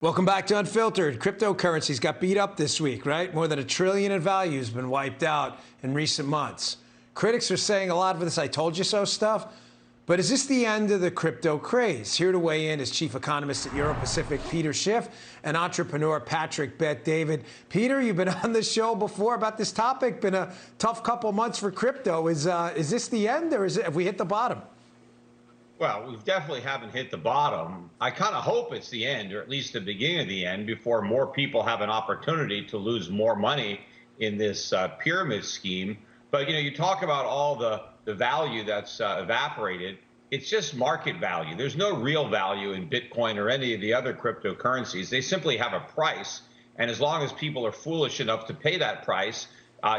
Welcome back to Unfiltered. Cryptocurrencies got beat up this week, right? More than $1 trillion in value has been wiped out in recent months. Critics are saying a lot of this "I told you so" stuff. But is this the end of the crypto craze? Here to weigh in is chief economist at Euro Pacific, Peter Schiff, and entrepreneur Patrick Bet-David. Peter, you've been on the show before about this topic. Been a tough couple months for crypto. Is this the end, or have we hit the bottom? Well, we definitely haven't hit the bottom. I kind of hope it's the end, or at least the beginning of the end, before more people have an opportunity to lose more money in this pyramid scheme. But, you talk about all the value that's evaporated. It's just market value. There's no real value in Bitcoin or any of the other cryptocurrencies. They simply have a price. And as long as people are foolish enough to pay that price,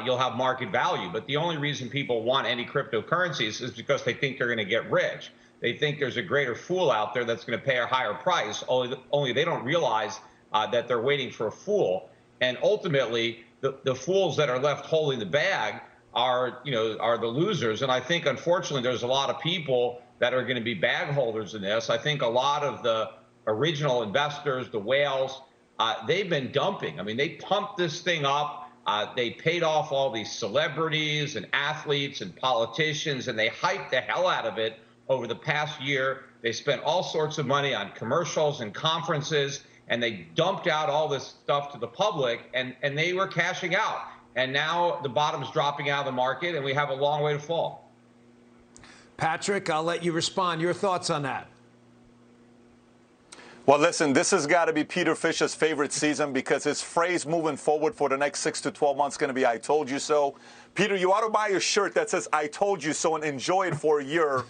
you'll have market value. But the only reason people want any cryptocurrencies is because they think they're going to get rich. They think there's a greater fool out there that's going to pay a higher price, only they don't realize that they're waiting for a fool. And ultimately, the fools that are left holding the bag are the losers. And I think, unfortunately, there's a lot of people that are going to be bag holders in this. I think a lot of the original investors, the whales, they've been dumping. I mean, they pumped this thing up. They paid off all these celebrities and athletes and politicians, and they hyped the hell out of it. Over the past year, they spent all sorts of money on commercials and conferences, and they dumped out all this stuff to the public, and they were cashing out. And now the bottom's dropping out of the market, and we have a long way to fall. Patrick, I'll let you respond. Your thoughts on that? Well, listen, this has got to be Peter Fish's favorite season because his phrase moving forward for the next 6 to 12 months is going to be, "I told you so." Peter, you ought to buy a shirt that says, "I told you so," and enjoy it for a year,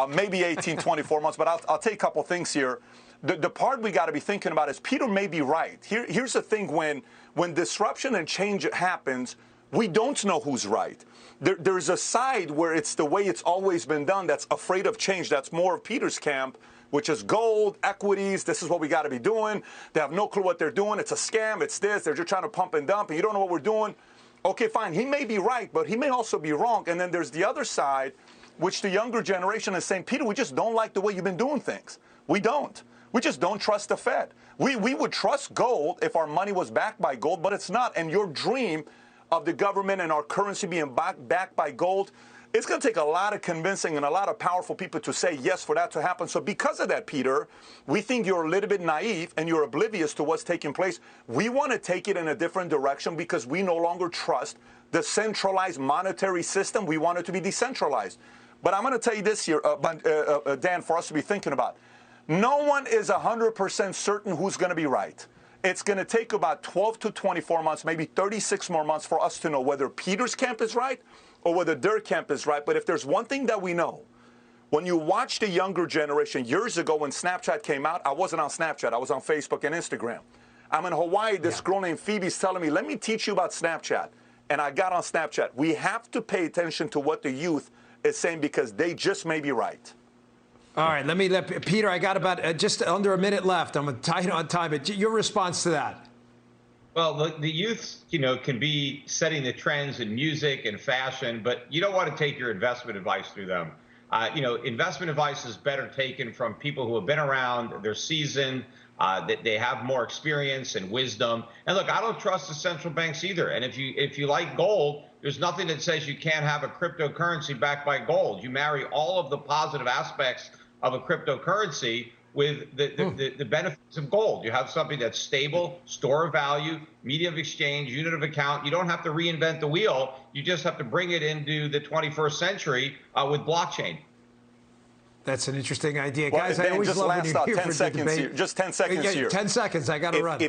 maybe 18, 24 months. But I'll take a couple things here. The part we got to be thinking about is Peter may be right. Here's the thing. When disruption and change happens, we don't know who's right. There's a side where it's the way it's always been done that's afraid of change. That's more of Peter's camp, which is gold, equities. This is what we got to be doing. They have no clue what they're doing. It's a scam. It's this. They're just trying to pump and dump, and you don't know what we're doing. Okay, fine. He may be right, but he may also be wrong. And then there's the other side, which the younger generation is saying, Peter, we just don't like the way you've been doing things. We don't. We just don't trust the Fed. We would trust gold if our money was backed by gold, but it's not. And your dream of the government and our currency being backed by gold, it's going to take a lot of convincing and a lot of powerful people to say yes for that to happen. So because of that, Peter, we think you're a little bit naive and you're oblivious to what's taking place. We want to take it in a different direction because we no longer trust the centralized monetary system. We want it to be decentralized. But I'm going to tell you this here, Dan, for us to be thinking about. No one is 100% certain who's going to be right. It's going to take about 12 to 24 months, maybe 36 more months for us to know whether Peter's camp is right or whether their camp is right. But if there's one thing that we know, when you watch the younger generation, years ago when Snapchat came out, I wasn't on Snapchat. I was on Facebook and Instagram. I'm in Hawaii. This girl named Phoebe's telling me, let me teach you about Snapchat. And I got on Snapchat. We have to pay attention to what the youth is saying because they just may be right. All right, let Peter, I got about just under a minute left. I'm tight on time, but your response to that? Well, the youth, can be setting the trends in music and fashion, but you don't want to take your investment advice through them. Investment advice is better taken from people who have been around, they're seasoned, that they have more experience and wisdom. And look, I don't trust the central banks either. And if you like gold, there's nothing that says you can't have a cryptocurrency backed by gold. You marry all of the positive aspects of a cryptocurrency with the benefits of gold. You have something that's stable, store of value, medium of exchange, unit of account. You don't have to reinvent the wheel. You just have to bring it into the 21st century with blockchain. That's an interesting idea. Well, guys, Dan, I always just love last when you're here 10 for seconds the debate. here. Just 10 seconds here. 10 seconds. I got to run.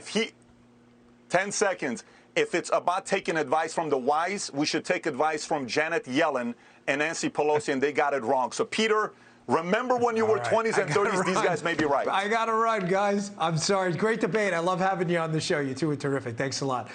10 seconds. If it's about taking advice from the wise, we should take advice from Janet Yellen and Nancy Pelosi, and they got it wrong. So, Peter, remember when you were 20s and 30s, these guys may be right. I got to run, guys. I'm sorry. Great debate. I love having you on the show. You two are terrific. Thanks a lot.